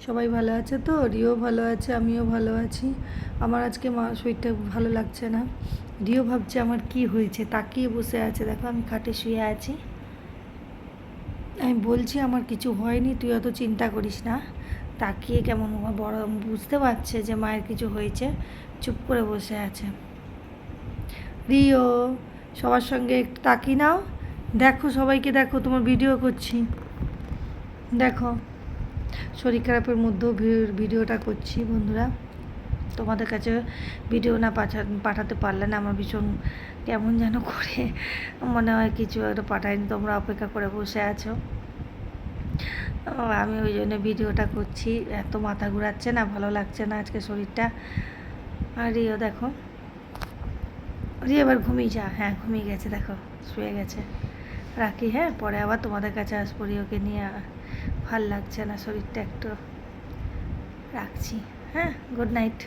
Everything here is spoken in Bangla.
সবাই ভালো আছে তো? রিও ভালো আছে, আমিও ভালো আছি। আমার আজকে শরীরটা ভালো লাগছে না। রিও ভাবছে আমার কি হয়েছে, তাকিয়ে বসে আছে। দেখো আমি খাটে শুয়ে আছি, আমি বলছি আমার কিছু হয়নি, তুই অত চিন্তা করিস না। তাকিয়ে কেমন বড়, বুঝতে পারছে যে মায়ের কিছু হয়েছে, চুপ করে বসে আছে। রিও, সবার সঙ্গে একটু তাকিয়ে নাও, দেখো সবাইকে, দেখো তোমার ভিডিও করছি, দেখো। শরীর খারাপের মধ্যেও ভিডিওটা করছি বন্ধুরা। তোমাদের কাছে ভিডিও না পাঠাতে পারলে না আমার ভীষণ কেমন যেন করে মনে হয়, কিছু একটা পাঠাইনি, তোমরা অপেক্ষা করে বসে আছো। আমি ওই জন্য ভিডিওটা করছি। এত মাথা ঘুরাচ্ছে না, ভালো লাগছে না আজকে শরীরটা। আর রিও দেখো, রিও এবার ঘুমিয়ে যা। হ্যাঁ ঘুমিয়ে গেছে, দেখো শুয়ে গেছে। রাখি, হ্যাঁ পরে আবার তোমাদের কাছে আসবো রিওকে নিয়ে। ভাল লাগছে না শরীরটা একটু, রাখছি। হ্যাঁ, গুড নাইট।